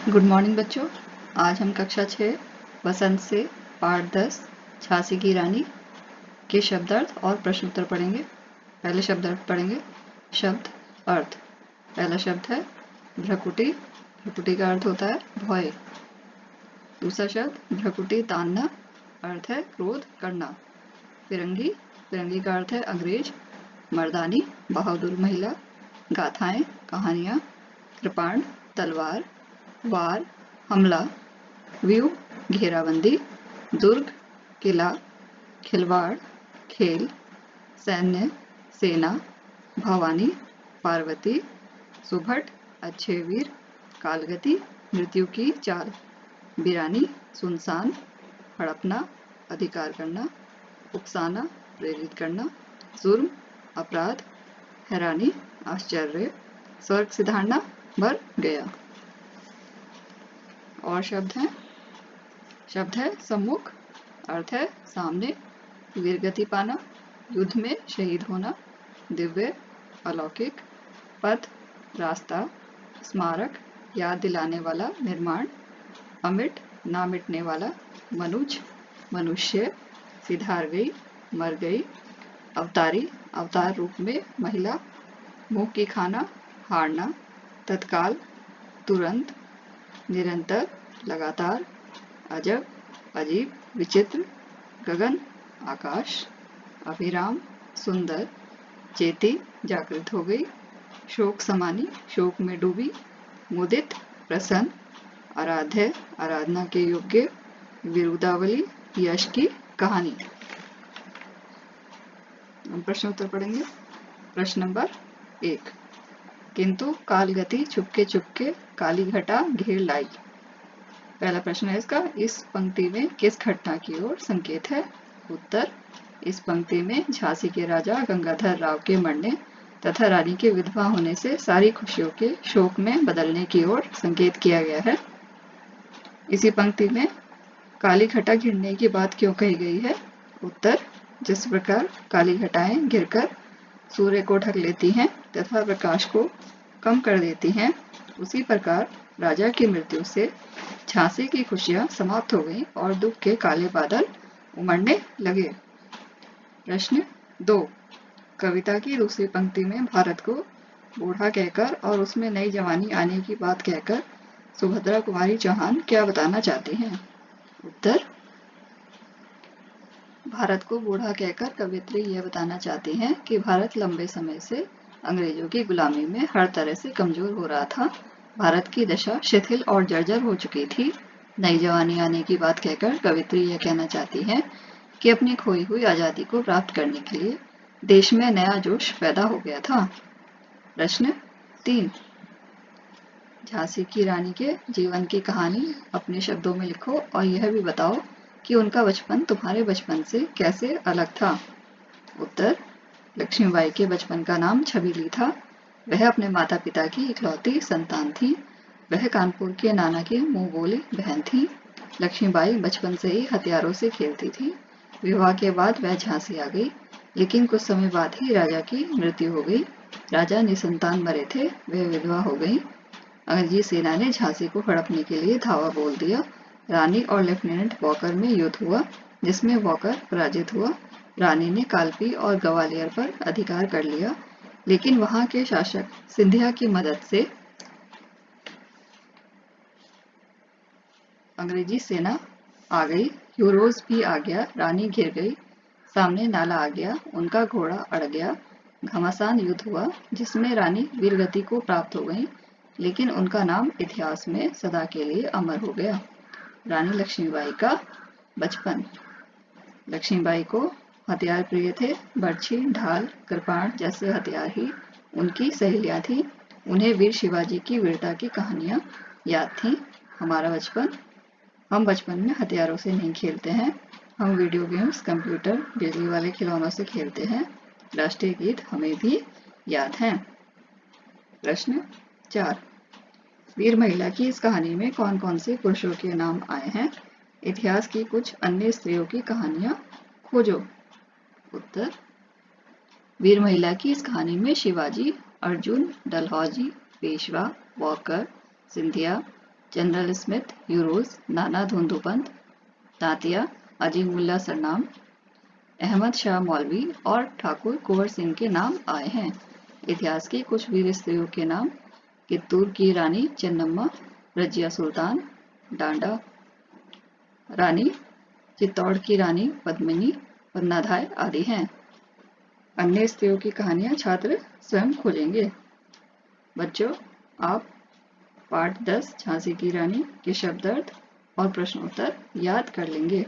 Good morning बच्चों। आज हम कक्षा 6 बसंत से पाठ 10 झांसी की रानी के शब्दार्थ और प्रश्न उत्तर पढ़ेंगे। पहले शब्दार्थ पढ़ेंगे। शब्द अर्थ। पहला शब्द है भ्रकुटी। भ्रकुटी का अर्थ होता है भय। दूसरा शब्द भ्रकुटी तानना, अर्थ है क्रोध करना। फिरंगी। फिरंगी का अर्थ है अंग्रेज। मर्दानी बहादुर महिला। गाथाएं कहानियां। कृपाण तलवार। वार हमला। व्यू घेराबंदी। दुर्ग किला। खिलवाड़ खेल। सैन्य सेना। भवानी पार्वती। सुभट अच्छे वीर। कालगति मृत्यु की चाल। बिरानी सुनसान। हड़पना अधिकार करना। उकसाना प्रेरित करना। जुर्म अपराध। हैरानी आश्चर्य। स्वर्ग सिधारना भर गया। और शब्द है सम्मुख, अर्थ है सामने। वीरगति पाना, युद्ध में शहीद होना। दिव्य अलौकिक। पथ रास्ता। स्मारक याद दिलाने वाला निर्माण। अमिट ना मिटने वाला। मनुज मनुष्य। सिधार गई मर गई। अवतारी अवतार रूप में महिला। मुंह की खाना हारना। तत्काल तुरंत। निरंतर लगातार। अजब अजीब विचित्र। गगन आकाश। अभिराम सुंदर। चेती जागृत हो गई। शोक समानी शोक में डूबी। मुदित प्रसन्न। आराध्य आराधना के योग्य। विरुदावली यश की कहानी। हम प्रश्न उत्तर पढ़ेंगे। प्रश्न नंबर 1। किंतु कालगति चुपके चुपके काली घटा घेर लाई। पहला प्रश्न है इसका, इस पंक्ति में किस घटना की ओर संकेत है? उत्तर, इस पंक्ति में झांसी के राजा गंगाधर राव के मरने तथा रानी के विधवा होने से सारी खुशियों के शोक में बदलने की ओर संकेत किया गया है। इसी पंक्ति में काली घटा घिरने की बात क्यों कही गई है? उत्तर, जिस प्रकार काली घटाएं घिरकर सूर्य को ढक लेती हैं तथा प्रकाश को कम कर देती हैं, उसी प्रकार राजा की मृत्यु से झांसी की खुशियां समाप्त हो गईं और दुख के काले बादल उमड़ने लगे। प्रश्न 2। कविता की दूसरी पंक्ति में भारत को बूढ़ा कहकर और उसमें नई जवानी आने की बात कहकर सुभद्रा कुमारी चौहान क्या बताना चाहती हैं? उत्तर, भारत को बूढ़ा कहकर कवियत्री यह बताना चाहती हैं कि भारत लंबे समय से अंग्रेजों की गुलामी में हर तरह से कमजोर हो रहा था। भारत की दशा शिथिल और जर्जर हो चुकी थी। नई जवानी आने की बात कहकर कवियत्री यह कहना चाहती हैं कि अपनी खोई हुई आजादी को प्राप्त करने के लिए देश में नया जोश पैदा हो गया था। प्रश्न 3। झांसी की रानी के जीवन की कहानी अपने शब्दों में लिखो और यह भी बताओ कि उनका बचपन तुम्हारे बचपन से कैसे अलग था। उत्तर, लक्ष्मीबाई के बचपन का नाम छबीली था। वह अपने माता पिता की इकलौती संतान थी। वह कानपुर के नाना की मुंह बोली बहन थी। लक्ष्मीबाई बचपन से ही हथियारों से खेलती थी। विवाह के बाद वह झांसी आ गई, लेकिन कुछ समय बाद ही राजा की मृत्यु हो गई। राजा निसंतान मरे थे, वह विधवा हो गई। अंग्रेजी सेना ने झांसी को हड़पने के लिए धावा बोल दिया। रानी और लेफ्टिनेंट वॉकर में युद्ध हुआ, जिसमें वॉकर पराजित हुआ। रानी ने कालपी और ग्वालियर पर अधिकार कर लिया, लेकिन वहां के शासक सिंधिया की मदद से अंग्रेजी सेना आ गई। यूरोज भी आ गया। रानी घिर गई। सामने नाला आ गया, उनका घोड़ा अड़ गया। घमासान युद्ध हुआ, जिसमें रानी वीरगति को प्राप्त हो गई, लेकिन उनका नाम इतिहास में सदा के लिए अमर हो गया। रानी लक्ष्मीबाई का बचपन। लक्ष्मीबाई को हथियार प्रिय थे। बर्छी ढाल कृपाण जैसे हथियार ही उनकी सहेलियां थी। उन्हें वीर शिवाजी की वीरता की कहानियां याद थी। हमारा बचपन, हम बचपन में हथियारों से नहीं खेलते हैं, हम वीडियो गेम्स कंप्यूटर बिजली वाले खिलौनों से खेलते हैं। राष्ट्रीय गीत हमें भी याद हैं। प्रश्न 4। वीर महिला की इस कहानी में कौन कौन से पुरुषों के नाम आए हैं? इतिहास की कुछ अन्य स्त्रियों की कहानियां खोजो। उत्तर, वीर महिला की इस कहानी में Shivaji, Arjun, Dalhousie, Peshwa, walker, Scindia, general Smith, euros, नाना धोंदोपंत, तांतिया, अजीमुल्ला सरनाम, अहमद शाह मौलवी और ठाकुर कुंवर सिंह के नाम आए हैं। इतिहास की कुछ वीर स्त्रियों के नाम कित्तूर की रानी चेन्नम्मा, रजिया सुल्तान, डांडा रानी, चित्तौड़ की रानी पद्मिनी, पन्नाधाय आदि हैं। अन्य स्त्रियों की कहानियां छात्र स्वयं खोजेंगे। बच्चों, आप पाठ 10 झांसी की रानी के शब्दार्थ और प्रश्नोत्तर याद कर लेंगे।